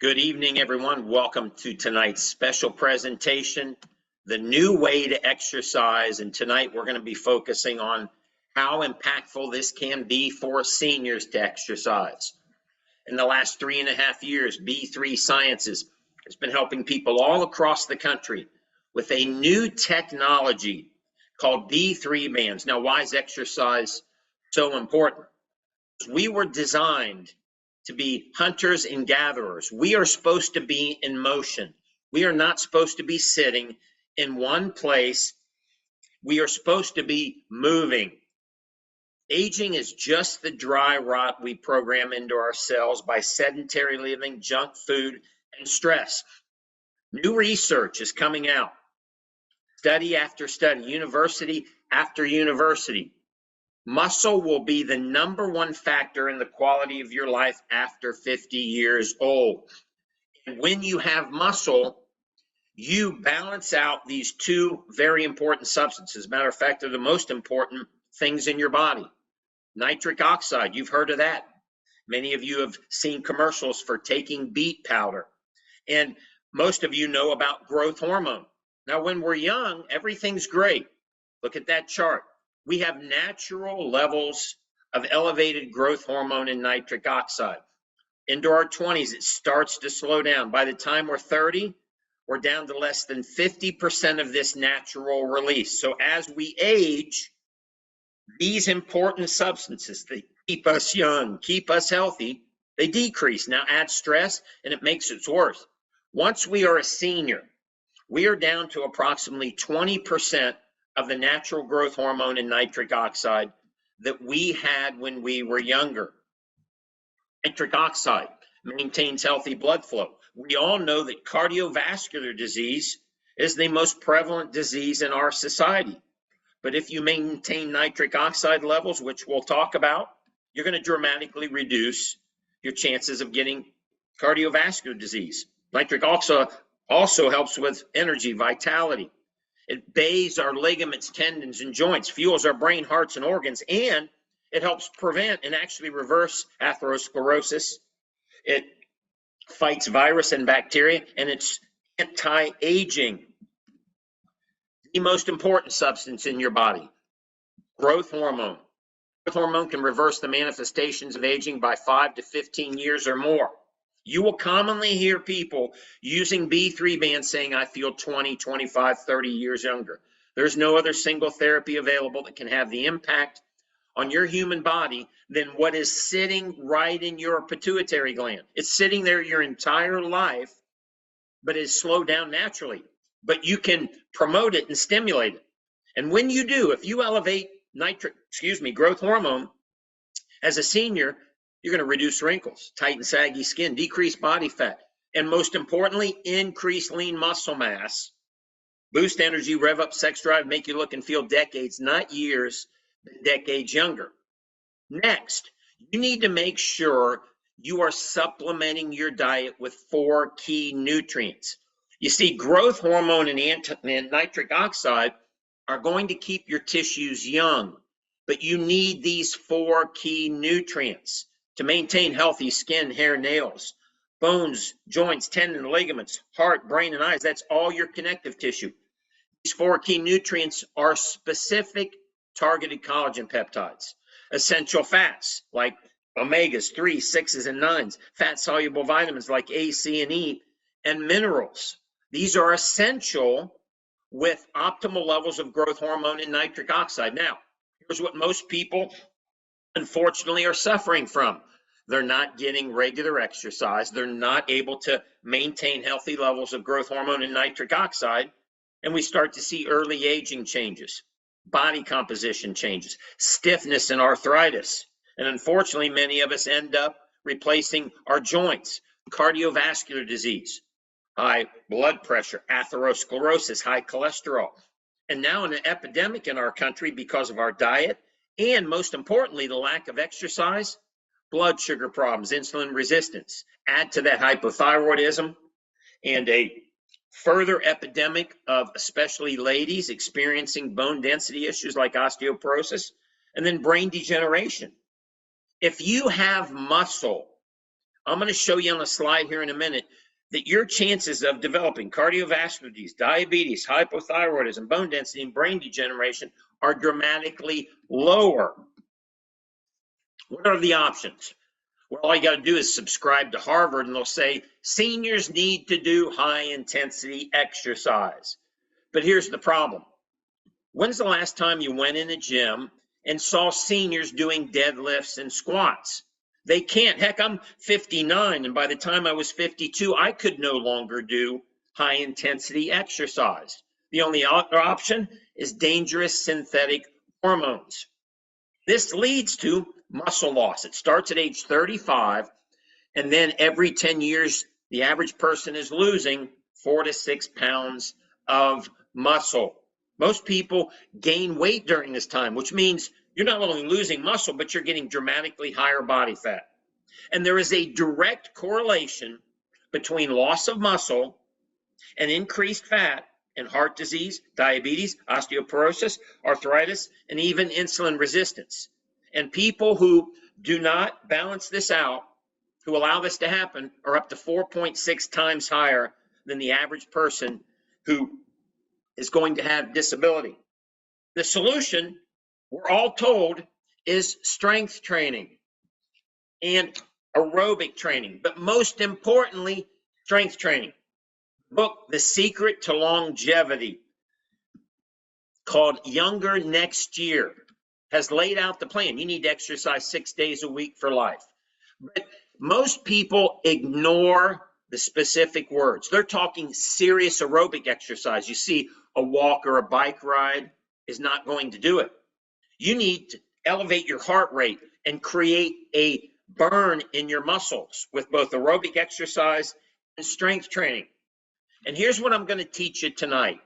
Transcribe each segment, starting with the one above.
Good evening, everyone. Welcome to tonight's special presentation, The New Way to Exercise. And tonight we're going to be focusing on how impactful this can be for seniors to exercise. In the last 3.5 years, B3 Sciences has been helping people all across the country with a new technology called B3 bands. Now, why is exercise so important? We were designed to be hunters and gatherers. We are supposed to be in motion. We are not supposed to be sitting in one place. We are supposed to be moving. Aging is just the dry rot we program into our cells by sedentary living, junk food, and stress. New research is coming out, study after study, university after university. Muscle will be the #1 factor in the quality of your life after 50 years old. And when you have muscle, you balance out these two very important substances. Matter of fact, they're the most important things in your body. Nitric oxide, you've heard of that. Many of you have seen commercials for taking beet powder. And most of you know about growth hormone. Now, when we're young, everything's great. Look at that chart. We have natural levels of elevated growth hormone and nitric oxide. Into our 20s, it starts to slow down. By the time we're 30, we're down to less than 50% of this natural release. So as we age, these important substances that keep us young, keep us healthy, they decrease. Now add stress and it makes it worse. Once we are a senior, we are down to approximately 20% of the natural growth hormone and nitric oxide that we had when we were younger. Nitric oxide maintains healthy blood flow. We all know that cardiovascular disease is the most prevalent disease in our society. But if you maintain nitric oxide levels, which we'll talk about, you're going to dramatically reduce your chances of getting cardiovascular disease. Nitric oxide also helps with energy, vitality. It bathes our ligaments, tendons, and joints, fuels our brain, hearts, and organs, and it helps prevent and actually reverse atherosclerosis. It fights virus and bacteria, and it's anti-aging. The most important substance in your body, growth hormone. Growth hormone can reverse the manifestations of aging by 5 to 15 years or more. You will commonly hear people using B3 bands saying, I feel 20, 25, 30 years younger. There's no other single therapy available that can have the impact on your human body than what is sitting right in your pituitary gland. It's sitting there your entire life, but it's slowed down naturally. But you can promote it and stimulate it. And when you do, if you elevate growth hormone as a senior, you're going to reduce wrinkles, tighten saggy skin, decrease body fat, and most importantly, increase lean muscle mass, boost energy, rev up sex drive, make you look and feel decades, not years, but decades younger. Next, you need to make sure you are supplementing your diet with 4 key nutrients. You see, growth hormone and nitric oxide are going to keep your tissues young, but you need these 4 key nutrients to maintain healthy skin, hair, nails, bones, joints, tendon, ligaments, heart, brain, and eyes. That's all your connective tissue. These 4 key nutrients are specific targeted collagen peptides, essential fats like omegas 3, 6s, and 9s, fat-soluble vitamins like A, C, and E, and minerals. These are essential with optimal levels of growth hormone and nitric oxide. Now, here's what most people unfortunately are suffering from. They're not getting regular exercise. They're not able to maintain healthy levels of growth hormone and nitric oxide. And we start to see early aging changes, body composition changes, stiffness and arthritis. And unfortunately, many of us end up replacing our joints, cardiovascular disease, high blood pressure, atherosclerosis, high cholesterol. And now an epidemic in our country because of our diet, and most importantly, the lack of exercise, blood sugar problems, insulin resistance. Add to that hypothyroidism and a further epidemic of especially ladies experiencing bone density issues like osteoporosis, and then brain degeneration. If you have muscle, I'm going to show you on a slide here in a minute that your chances of developing cardiovascular disease, diabetes, hypothyroidism, bone density, and brain degeneration are dramatically lower. What are the options? Well, all you got to do is subscribe to Harvard, and they'll say seniors need to do high-intensity exercise. But here's the problem. When's the last time you went in a gym and saw seniors doing deadlifts and squats? They can't. Heck, I'm 59, and by the time I was 52, I could no longer do high-intensity exercise. The only other option is dangerous synthetic hormones. This leads to muscle loss. It starts at age 35, and then every 10 years, the average person is losing 4 to 6 pounds of muscle. Most people gain weight during this time, which means you're not only losing muscle, but you're getting dramatically higher body fat. And there is a direct correlation between loss of muscle and increased fat and heart disease, diabetes, osteoporosis, arthritis, and even insulin resistance. And people who do not balance this out, who allow this to happen, are up to 4.6 times higher than the average person who is going to have disability. The solution, we're all told, is strength training and aerobic training, but most importantly, strength training. Book, The Secret to Longevity, called Younger Next Year, has laid out the plan. You need to exercise 6 days a week for life. But most people ignore the specific words. They're talking serious aerobic exercise. You see, a walk or a bike ride is not going to do it. You need to elevate your heart rate and create a burn in your muscles with both aerobic exercise and strength training. And here's what I'm going to teach you tonight.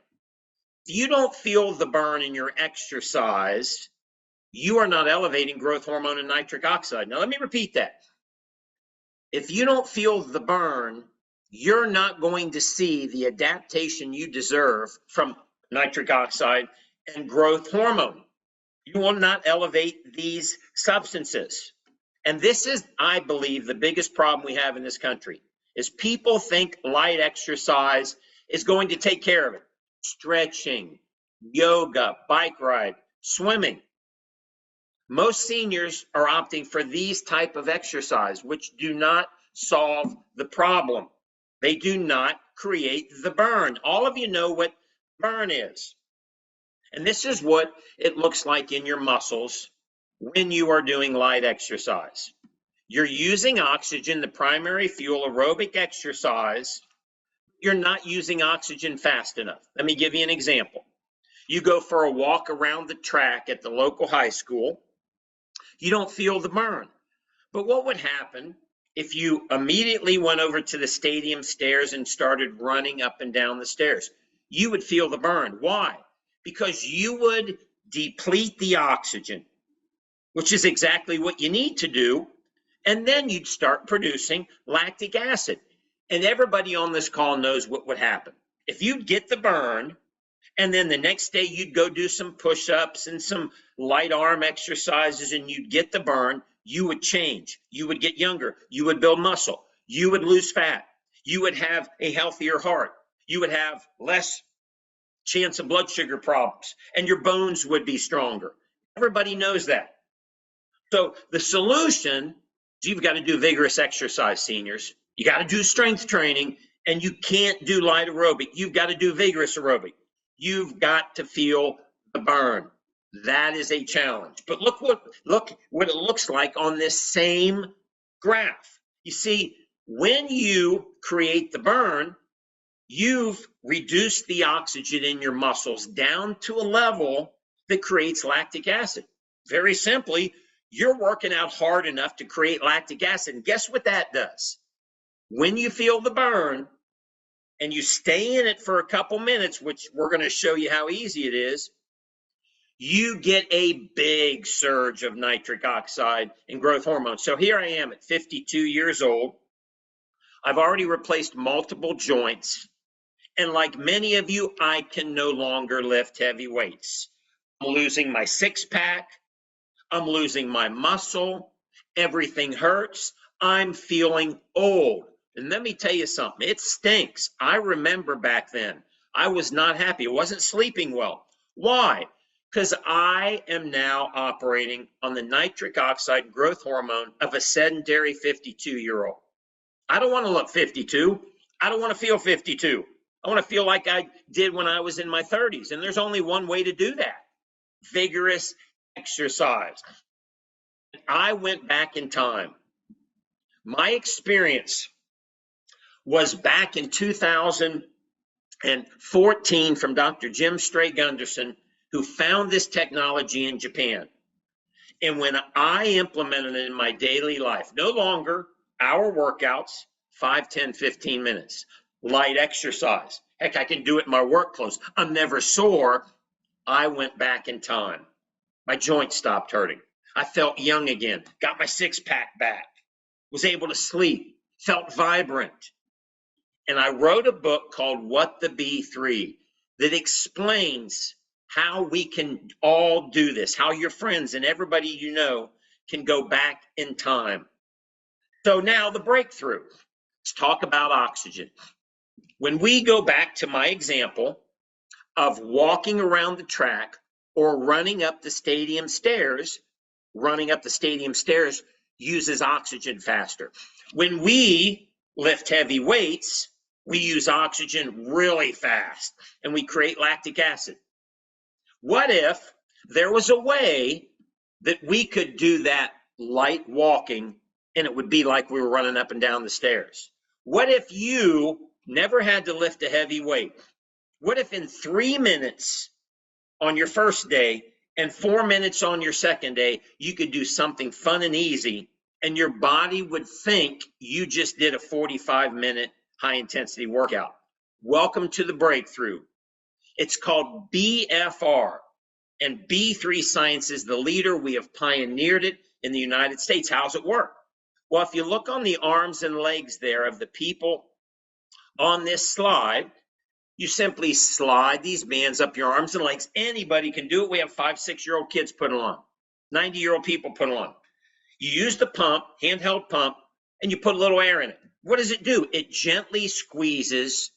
If you don't feel the burn in your exercise, you are not elevating growth hormone and nitric oxide. Now, let me repeat that. If you don't feel the burn, you're not going to see the adaptation you deserve from nitric oxide and growth hormone. You will not elevate these substances. And this is, I believe, the biggest problem we have in this country, is people think light exercise is going to take care of it. Stretching, yoga, bike ride, swimming. Most seniors are opting for these type of exercise, which do not solve the problem. They do not create the burn. All of you know what burn is. And this is what it looks like in your muscles when you are doing light exercise. You're using oxygen, the primary fuel, aerobic exercise. You're not using oxygen fast enough. Let me give you an example. You go for a walk around the track at the local high school. You don't feel the burn. But what would happen if you immediately went over to the stadium stairs and started running up and down the stairs? You would feel the burn. Why? Because you would deplete the oxygen, which is exactly what you need to do. And then you'd start producing lactic acid. And everybody on this call knows what would happen. If you'd get the burn, and then the next day you'd go do some push-ups and some light arm exercises and you'd get the burn, you would change. You would get younger. You would build muscle. You would lose fat. You would have a healthier heart. You would have less chance of blood sugar problems, and your bones would be stronger. Everybody knows that. So the solution is you've got to do vigorous exercise, seniors. You got to do strength training, and you can't do light aerobic. You've got to do vigorous aerobic. You've got to feel the burn. That is a challenge. But look what it looks like on this same graph. You see, when you create the burn, you've reduced the oxygen in your muscles down to a level that creates lactic acid. Very simply, you're working out hard enough to create lactic acid. And guess what that does? When you feel the burn and you stay in it for a couple minutes, which we're going to show you how easy it is, you get a big surge of nitric oxide and growth hormone. So here I am at 52 years old. I've already replaced multiple joints. And like many of you, I can no longer lift heavy weights. I'm losing my six-pack. I'm losing my muscle. Everything hurts. I'm feeling old. And let me tell you something, it stinks. I remember back then, I was not happy. I wasn't sleeping well. Why? Because I am now operating on the nitric oxide growth hormone of a sedentary 52-year-old. I don't want to look 52. I don't want to feel 52. I want to feel like I did when I was in my 30s. And there's only one way to do that: vigorous exercise. I went back in time. My experience was back in 2014 from Dr. Jim Stray Gunderson, who found this technology in Japan. And when I implemented it in my daily life, no longer hour workouts, 5, 10, 15 minutes, light exercise. Heck, I can do it in my work clothes. I'm never sore. I went back in time. My joints stopped hurting. I felt young again, got my six-pack back, was able to sleep, felt vibrant. And I wrote a book called What the B3 that explains how we can all do this, how your friends and everybody you know can go back in time. So now the breakthrough. Let's talk about oxygen. When we go back to my example of walking around the track or running up the stadium stairs uses oxygen faster. When we lift heavy weights, we use oxygen really fast and we create lactic acid. What if there was a way that we could do that light walking and it would be like we were running up and down the stairs? What if you never had to lift a heavy weight? What if in 3 minutes on your first day and 4 minutes on your second day, you could do something fun and easy and your body would think you just did a 45-minute high-intensity workout? Welcome to the breakthrough. It's called BFR, and B3 Science is the leader. We have pioneered it in the United States. How's it work? Well, if you look on the arms and legs there of the people on this slide, you simply slide these bands up your arms and legs. Anybody can do it. We have 5, 6-year-old kids put it on. 90-year-old people put it on. You use the pump, handheld pump, and you put a little air in it. What does it do? It gently squeezes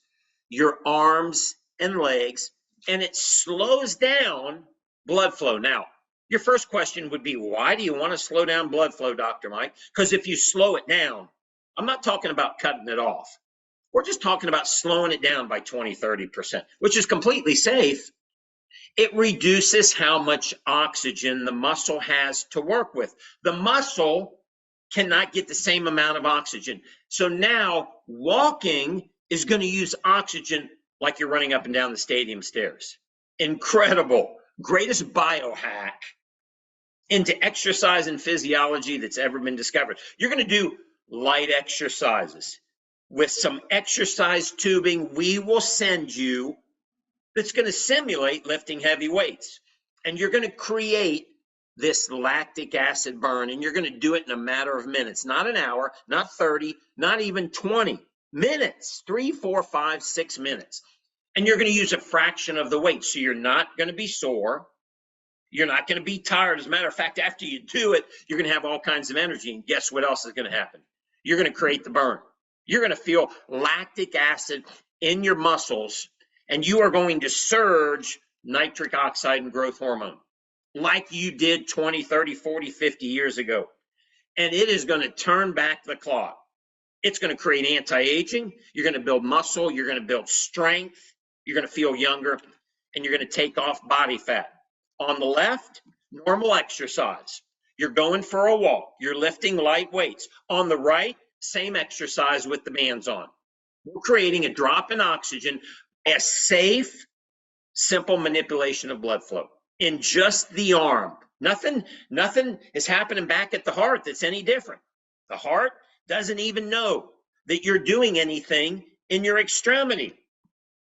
your arms and legs, and it slows down blood flow. Now, your first question would be, why do you want to slow down blood flow, Dr. Mike? Because if you slow it down, I'm not talking about cutting it off. We're just talking about slowing it down by 20, 30%, which is completely safe. It reduces how much oxygen the muscle has to work with. The muscle cannot get the same amount of oxygen. So now walking is going to use oxygen like you're running up and down the stadium stairs. Incredible. Greatest biohack into exercise and physiology that's ever been discovered. You're going to do light exercises. With some exercise tubing, we will send you that's going to simulate lifting heavy weights. And you're going to create this lactic acid burn, and you're going to do it in a matter of minutes, not an hour, not 30, not even 20 minutes, 3, 4, 5, 6 minutes. And you're going to use a fraction of the weight. So you're not going to be sore. You're not going to be tired. As a matter of fact, after you do it, you're going to have all kinds of energy. And guess what else is going to happen? You're going to create the burn. You're going to feel lactic acid in your muscles, and you are going to surge nitric oxide and growth hormone like you did 20, 30, 40, 50 years ago. And it is going to turn back the clock. It's going to create anti-aging. You're going to build muscle. You're going to build strength. You're going to feel younger, and you're going to take off body fat. On the left, normal exercise. You're going for a walk. You're lifting light weights. On the right, same exercise with the bands on. We're creating a drop in oxygen, a safe, simple manipulation of blood flow in just the arm. Nothing is happening back at the heart that's any different. The heart doesn't even know that you're doing anything in your extremity,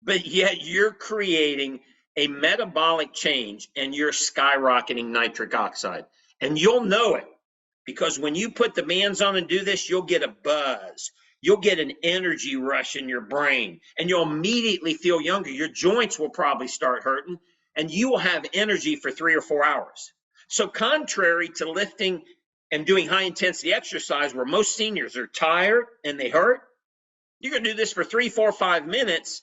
but yet you're creating a metabolic change and you're skyrocketing nitric oxide. And you'll know it. Because when you put the bands on and do this, you'll get a buzz. You'll get an energy rush in your brain, and you'll immediately feel younger. Your joints will probably start hurting, and you will have energy for 3 or 4 hours. So contrary to lifting and doing high intensity exercise where most seniors are tired and they hurt, you're going to do this for 3, 4, 5 minutes,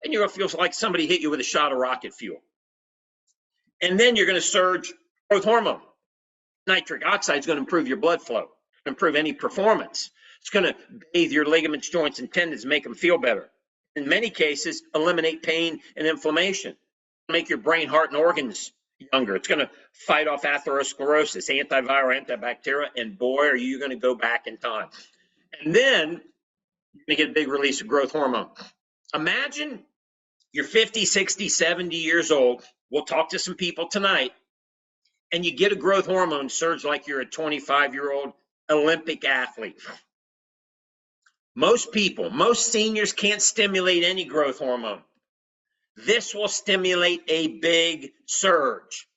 and you're going to feel like somebody hit you with a shot of rocket fuel. And then you're going to surge growth hormone. Nitric oxide is going to improve your blood flow, improve any performance. It's going to bathe your ligaments, joints, and tendons, make them feel better. In many cases, eliminate pain and inflammation, make your brain, heart, and organs younger. It's going to fight off atherosclerosis, antiviral, antibacterial, and boy, are you going to go back in time. And then you're going to get a big release of growth hormone. Imagine you're 50, 60, 70 years old. We'll talk to some people tonight, and you get a growth hormone surge like you're a 25-year-old Olympic athlete. Most people, most seniors can't stimulate any growth hormone. This will stimulate a big surge.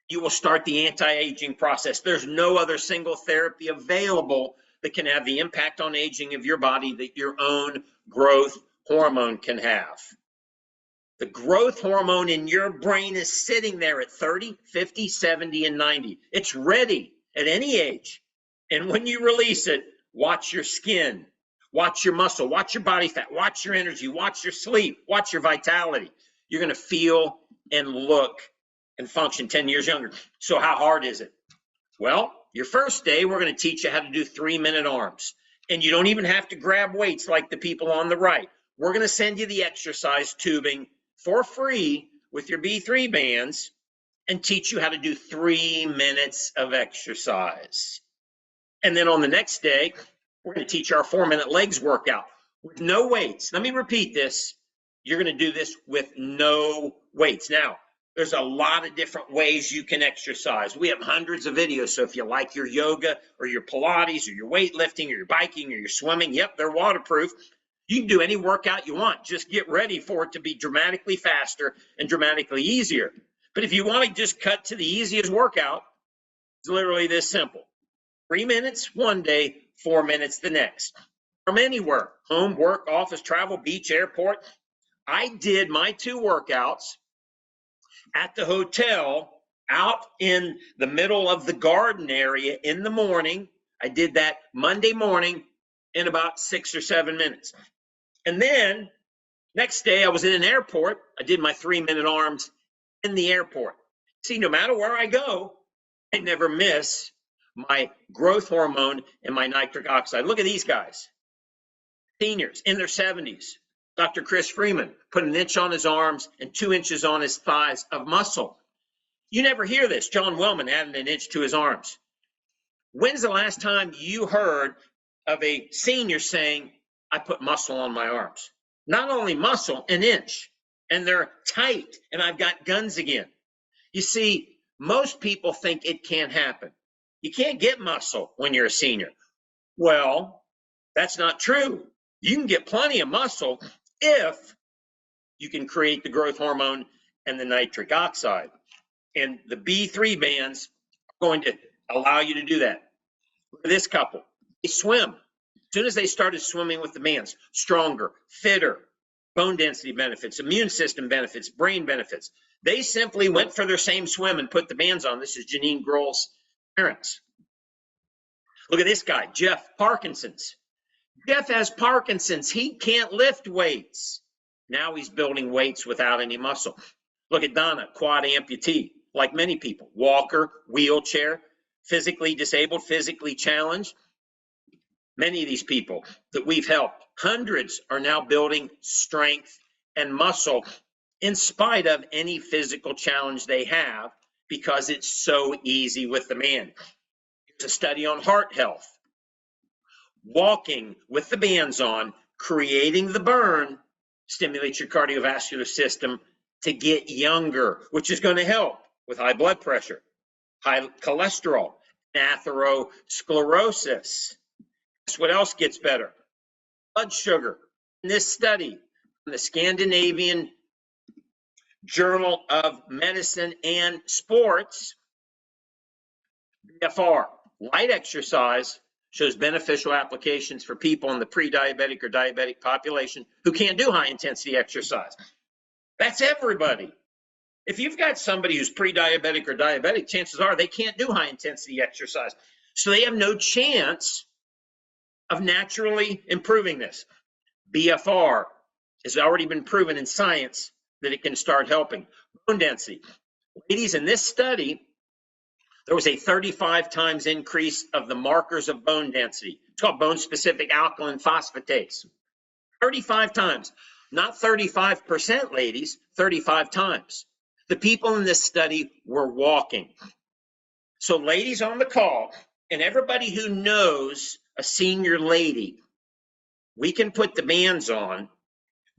You will start the anti-aging process. There's no other single therapy available that can have the impact on aging of your body that your own growth hormone can have. The growth hormone in your brain is sitting there at 30, 50, 70, and 90. It's ready at any age. And when you release it, watch your skin, watch your muscle, watch your body fat, watch your energy, watch your sleep, watch your vitality. You're going to feel and look and function 10 years younger. So how hard is it? Well, your first day, we're going to teach you how to do 3-minute arms. And you don't even have to grab weights like the people on the right. We're going to send you the exercise tubing for free with your B3 bands and teach you how to do 3 minutes of exercise. And then on the next day, we're going to teach our 4-minute legs workout with no weights. Let me repeat this. You're going to do this with no weights. Now, there's a lot of different ways you can exercise. We have hundreds of videos. So if you like your yoga or your Pilates or your weightlifting or your biking or your swimming, yep, they're waterproof. You can do any workout you want. Just get ready for it to be dramatically faster and dramatically easier. But if you want to just cut to the easiest workout, it's literally this simple. 3 minutes one day, 4 minutes the next. From anywhere, home, work, office, travel, beach, airport. I did my 2 workouts at the hotel out in the middle of the garden area in the morning. I did that Monday morning in about 6 or 7 minutes. And then next day I was in an airport. I did my 3-minute arms in the airport. See, no matter where I go, I never miss my growth hormone and my nitric oxide. Look at these guys. Seniors in their 70s. Dr. Chris Freeman put 1 inch on his arms and 2 inches on his thighs of muscle. You never hear this. John Wellman added 1 inch to his arms. When's the last time you heard of a senior saying, I put muscle on my arms? Not only muscle, 1 inch, and they're tight, and I've got guns again. You see, most people think it can't happen. You can't get muscle when you're a senior. Well, that's not true. You can get plenty of muscle if you can create the growth hormone and the nitric oxide. And the B3 bands are going to allow you to do that. Look at this couple. They swim. As soon as they started swimming with the bands, stronger, fitter, bone density benefits, immune system benefits, brain benefits. They simply went for their same swim and put the bands on. This is Janine Grohl's parents. Look at this guy, Jeff Parkinson's. Jeff has Parkinson's. He can't lift weights. Now he's building weights without any muscle. Look at Donna, quad amputee, like many people. Walker, wheelchair, physically disabled, physically challenged. Many of these people that we've helped, hundreds, are now building strength and muscle in spite of any physical challenge they have because it's so easy with the band. Here's a study on heart health. Walking with the bands on, creating the burn, stimulates your cardiovascular system to get younger, which is going to help with high blood pressure, high cholesterol, atherosclerosis. Guess what else gets better? Blood sugar. In this study from the Scandinavian Journal of Medicine and Sports, BFR, light exercise shows beneficial applications for people in the pre-diabetic or diabetic population who can't do high-intensity exercise. That's everybody. If you've got somebody who's pre-diabetic or diabetic, chances are they can't do high-intensity exercise. So they have no chance of naturally improving this. BFR has already been proven in science that it can start helping. Bone density. Ladies, in this study, there was a 35 times increase of the markers of bone density. It's called bone-specific alkaline phosphatase. 35 times. Not 35%, ladies, 35 times. The people in this study were walking. So ladies on the call, and everybody who knows a senior lady, we can put the bands on,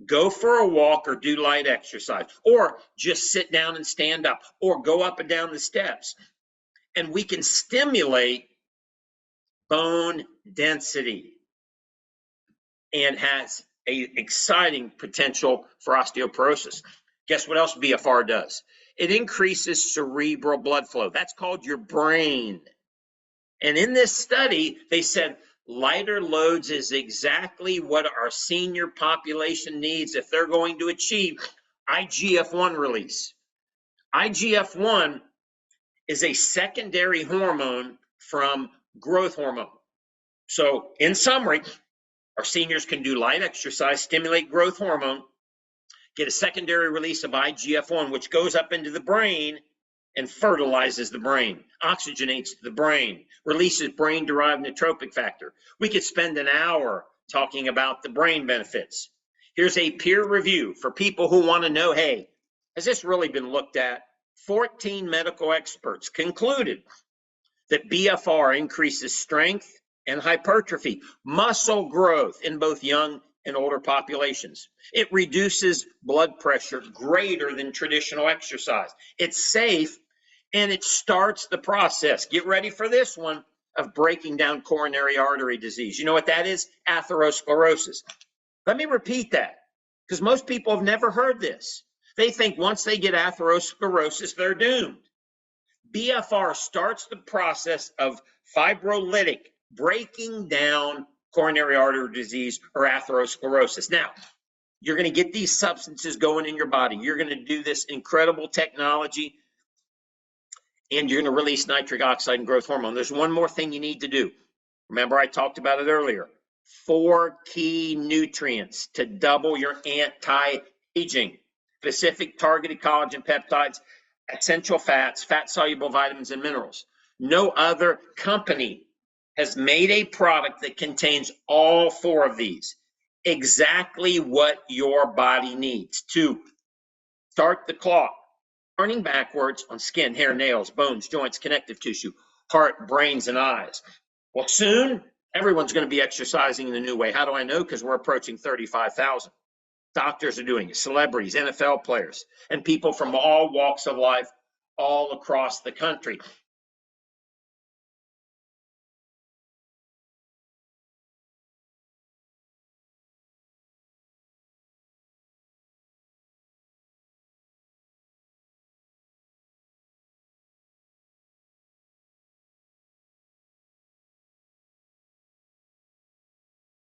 go for a walk or do light exercise, or just sit down and stand up, or go up and down the steps. And we can stimulate bone density and has an exciting potential for osteoporosis. Guess what else BFR does? It increases cerebral blood flow. That's called your brain. And in this study, they said lighter loads is exactly what our senior population needs if they're going to achieve IGF-1 release. IGF-1 is a secondary hormone from growth hormone. So in summary, our seniors can do light exercise, stimulate growth hormone, get a secondary release of IGF-1, which goes up into the brain and fertilizes the brain, oxygenates the brain, releases brain-derived nootropic factor. We could spend an hour talking about the brain benefits. Here's a peer review for people who want to know, hey, has this really been looked at? 14 medical experts concluded that BFR increases strength and hypertrophy, muscle growth in both young and older populations. It reduces blood pressure greater than traditional exercise. It's safe, and it starts the process. Get ready for this one of breaking down coronary artery disease. You know what that is? Atherosclerosis. Let me repeat that, because most people have never heard this. They think once they get atherosclerosis, they're doomed. BFR starts the process of fibrolytic, breaking down coronary artery disease or atherosclerosis. Now, you're going to get these substances going in your body. You're going to do this incredible technology, and you're going to release nitric oxide and growth hormone. There's one more thing you need to do. Remember, I talked about it earlier. 4 key nutrients to double your anti-aging. Specific targeted collagen peptides, essential fats, fat-soluble vitamins, and minerals. No other company has made a product that contains all 4 of these. Exactly what your body needs to start the clock, turning backwards on skin, hair, nails, bones, joints, connective tissue, heart, brains, and eyes. Well, soon, everyone's going to be exercising in a new way. How do I know? Because we're approaching 35,000. Doctors are doing it, celebrities, NFL players, and people from all walks of life all across the country.